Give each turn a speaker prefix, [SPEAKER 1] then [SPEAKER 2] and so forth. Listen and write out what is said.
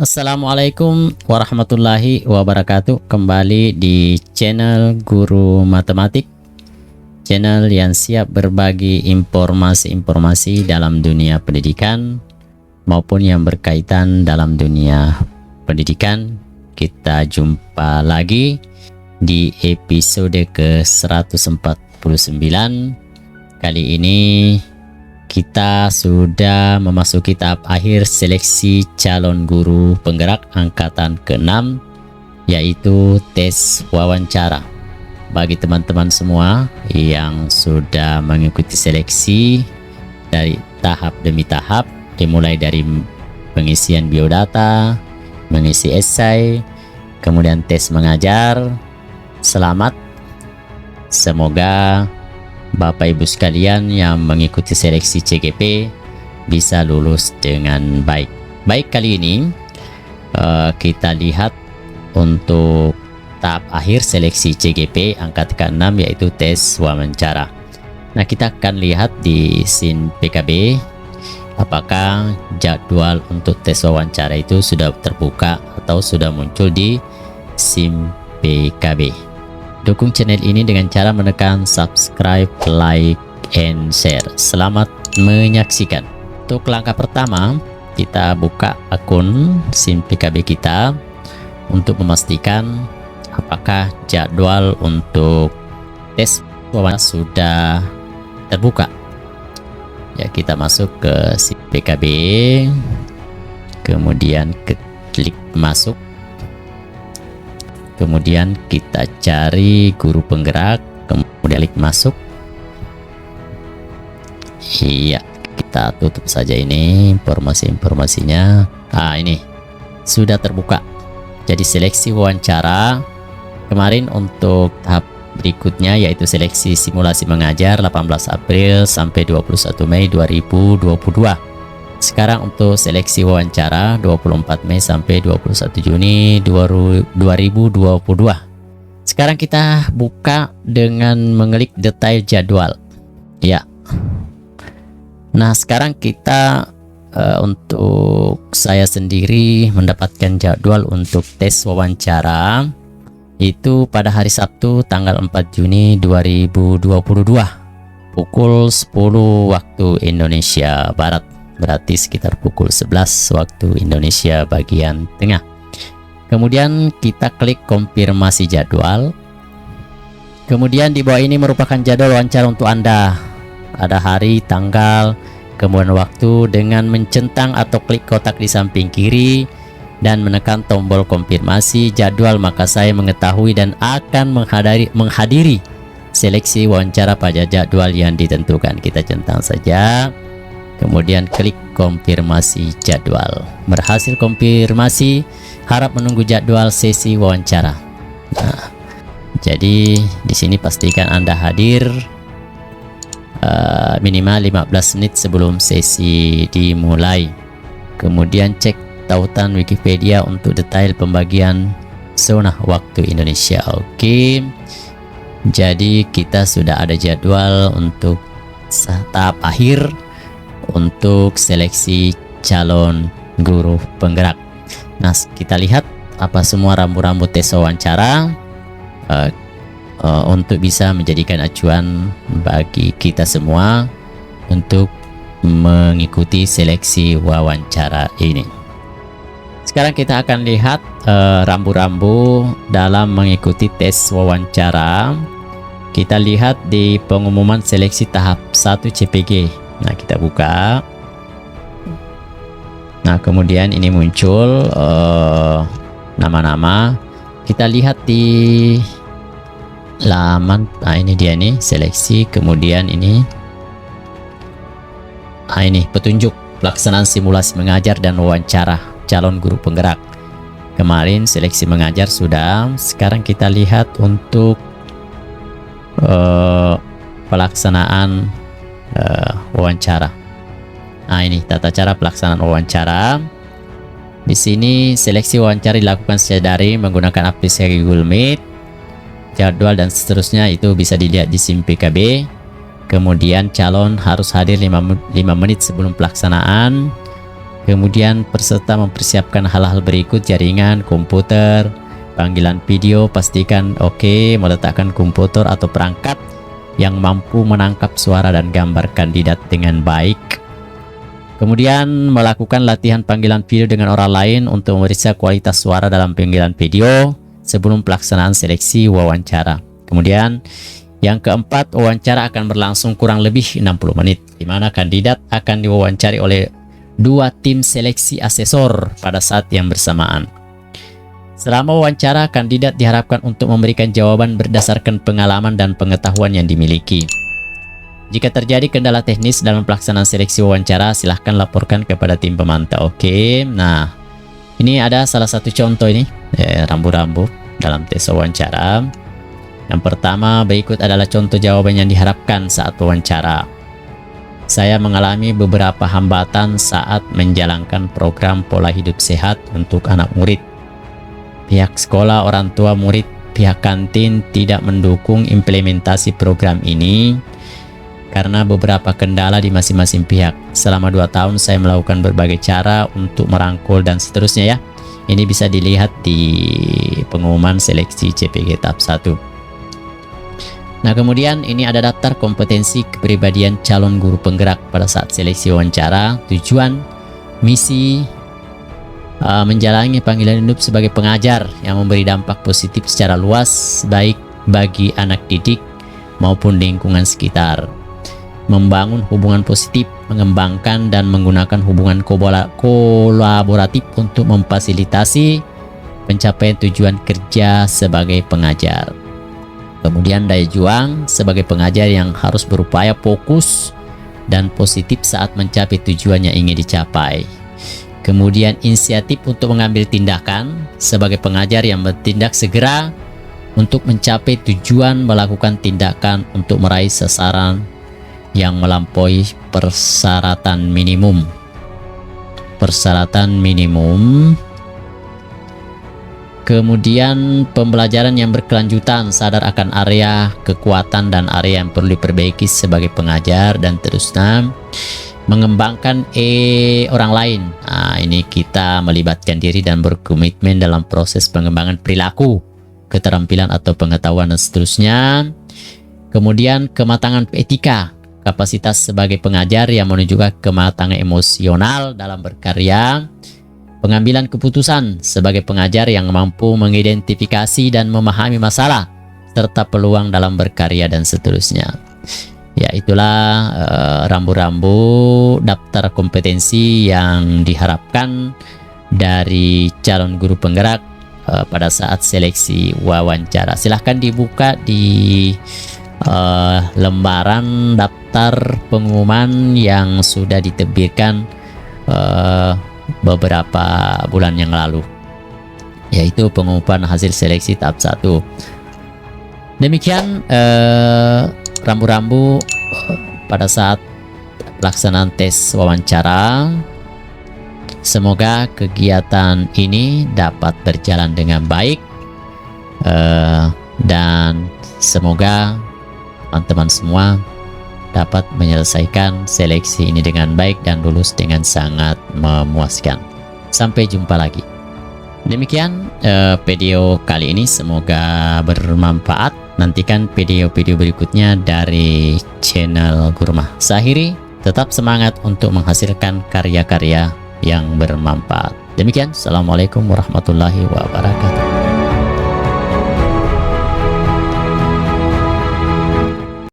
[SPEAKER 1] Assalamualaikum warahmatullahi wabarakatuh. Kembali di channel Guru Matematik, channel yang siap berbagi informasi-informasi dalam dunia pendidikan maupun yang berkaitan dalam dunia pendidikan. Kita jumpa lagi di episode ke-149. Kali ini kita sudah memasuki tahap akhir seleksi calon guru penggerak angkatan ke-6, yaitu tes wawancara. Bagi teman-teman semua yang sudah mengikuti seleksi dari tahap demi tahap, dimulai dari pengisian biodata, mengisi esai, kemudian tes mengajar, selamat. Semoga Bapak Ibu sekalian yang mengikuti seleksi CGP bisa lulus dengan baik. Baik, kali ini kita lihat untuk tahap akhir seleksi CGP angkat ke-6, yaitu tes wawancara. Nah, kita akan lihat di SIM PKB apakah jadwal untuk tes wawancara itu sudah terbuka atau sudah muncul di SIM PKB. Dukung channel ini dengan cara menekan subscribe, like, and share. Selamat menyaksikan. Untuk langkah pertama, kita buka akun SIM PKB kita untuk memastikan apakah jadwal untuk tes wawancara sudah terbuka. Ya, kita masuk ke SIM PKB, kemudian klik masuk. Kemudian kita cari guru penggerak, kemudian klik masuk. Iya, kita tutup saja ini informasinya. Ini sudah terbuka. Jadi seleksi wawancara kemarin untuk tahap berikutnya, yaitu seleksi simulasi mengajar 18 April sampai 21 Mei 2022. Sekarang untuk seleksi wawancara 24 Mei sampai 21 Juni 2022. Sekarang kita buka dengan mengklik detail jadwal. Ya. Nah, sekarang kita untuk saya sendiri mendapatkan jadwal untuk tes wawancara itu pada hari Sabtu tanggal 4 Juni 2022 pukul 10 waktu Indonesia Barat. Berarti sekitar pukul 11 waktu Indonesia bagian tengah. Kemudian kita klik konfirmasi jadwal. Kemudian di bawah ini merupakan jadwal wawancara untuk Anda. Ada hari, tanggal, kemudian waktu dengan mencentang atau klik kotak di samping kiri dan menekan tombol konfirmasi jadwal, maka saya mengetahui dan akan menghadiri seleksi wawancara pada jadwal yang ditentukan. Kita centang saja. Kemudian klik konfirmasi jadwal. Berhasil konfirmasi, harap menunggu jadwal sesi wawancara. Nah, jadi di sini pastikan Anda hadir minimal 15 menit sebelum sesi dimulai. Kemudian cek tautan Wikipedia untuk detail pembagian zona waktu Indonesia. Oke. Jadi kita sudah ada jadwal untuk tahap akhir untuk seleksi calon guru penggerak. Nah, kita lihat apa semua rambu-rambu tes wawancara untuk bisa menjadikan acuan bagi kita semua untuk mengikuti seleksi wawancara ini. Sekarang kita akan lihat rambu-rambu dalam mengikuti tes wawancara. Kita lihat di pengumuman seleksi tahap 1 CPG. Nah, kita buka. Nah, kemudian ini muncul nama-nama. Kita lihat di laman. Nah, ini dia nih seleksi. Kemudian ini ini petunjuk pelaksanaan simulasi mengajar dan wawancara calon guru penggerak. Kemarin seleksi mengajar sudah. Sekarang kita lihat untuk pelaksanaan wawancara. Nah, ini tata cara pelaksanaan wawancara. Di sini seleksi wawancara dilakukan secara daring menggunakan aplikasi Google Meet. Jadwal dan seterusnya itu bisa dilihat di SIM PKB. Kemudian calon harus hadir 5 menit sebelum pelaksanaan. Kemudian peserta mempersiapkan hal-hal berikut: jaringan, komputer, panggilan video. Pastikan oke, meletakkan komputer atau perangkat yang mampu menangkap suara dan gambar kandidat dengan baik. Kemudian melakukan latihan panggilan video dengan orang lain untuk memeriksa kualitas suara dalam panggilan video sebelum pelaksanaan seleksi wawancara. Kemudian yang keempat, wawancara akan berlangsung kurang lebih 60 menit, di mana kandidat akan diwawancari oleh 2 tim seleksi asesor pada saat yang bersamaan. Selama wawancara, kandidat diharapkan untuk memberikan jawaban berdasarkan pengalaman dan pengetahuan yang dimiliki. Jika terjadi kendala teknis dalam pelaksanaan seleksi wawancara, silahkan laporkan kepada tim pemantau. Oke, nah ini ada salah satu contoh ini, rambu-rambu dalam tes wawancara. Yang pertama, berikut adalah contoh jawaban yang diharapkan saat wawancara. Saya mengalami beberapa hambatan saat menjalankan program pola hidup sehat untuk anak murid. Pihak sekolah, orang tua murid, pihak kantin tidak mendukung implementasi program ini karena beberapa kendala di masing-masing pihak. Selama 2 tahun saya melakukan berbagai cara untuk merangkul dan seterusnya ya. Ini bisa dilihat di pengumuman seleksi CPG tahap 1. Nah, kemudian ini ada daftar kompetensi kepribadian calon guru penggerak pada saat seleksi wawancara. Tujuan, misi, menjalani panggilan hidup sebagai pengajar yang memberi dampak positif secara luas baik bagi anak didik maupun lingkungan sekitar. Membangun hubungan positif, mengembangkan dan menggunakan hubungan kolaboratif untuk memfasilitasi pencapaian tujuan kerja sebagai pengajar. Kemudian daya juang sebagai pengajar yang harus berupaya fokus dan positif saat mencapai tujuan yang ingin dicapai. Kemudian inisiatif untuk mengambil tindakan sebagai pengajar yang bertindak segera untuk mencapai tujuan, melakukan tindakan untuk meraih sasaran yang melampaui persyaratan minimum. Kemudian pembelajaran yang berkelanjutan, sadar akan area kekuatan dan area yang perlu diperbaiki sebagai pengajar, dan terusnya mengembangkan orang lain. Nah, ini kita melibatkan diri dan berkomitmen dalam proses pengembangan perilaku, keterampilan atau pengetahuan dan seterusnya. Kemudian kematangan etika, kapasitas sebagai pengajar yang menunjukkan kematangan emosional dalam berkarya. Pengambilan keputusan sebagai pengajar yang mampu mengidentifikasi dan memahami masalah serta peluang dalam berkarya dan seterusnya. Ya, itulah rambu-rambu daftar kompetensi yang diharapkan dari calon guru penggerak pada saat seleksi wawancara. Silahkan dibuka di lembaran daftar pengumuman yang sudah diterbitkan beberapa bulan yang lalu, yaitu pengumuman hasil seleksi tahap 1. Demikian rambu-rambu pada saat pelaksanaan tes wawancara. Semoga kegiatan ini dapat berjalan dengan baik dan semoga teman-teman semua dapat menyelesaikan seleksi ini dengan baik dan lulus dengan sangat memuaskan. Sampai jumpa lagi. Demikian video kali ini, semoga bermanfaat. Nantikan video-video berikutnya dari channel Gurmah. Saya tetap semangat untuk menghasilkan karya-karya yang bermanfaat. Demikian, assalamualaikum warahmatullahi wabarakatuh.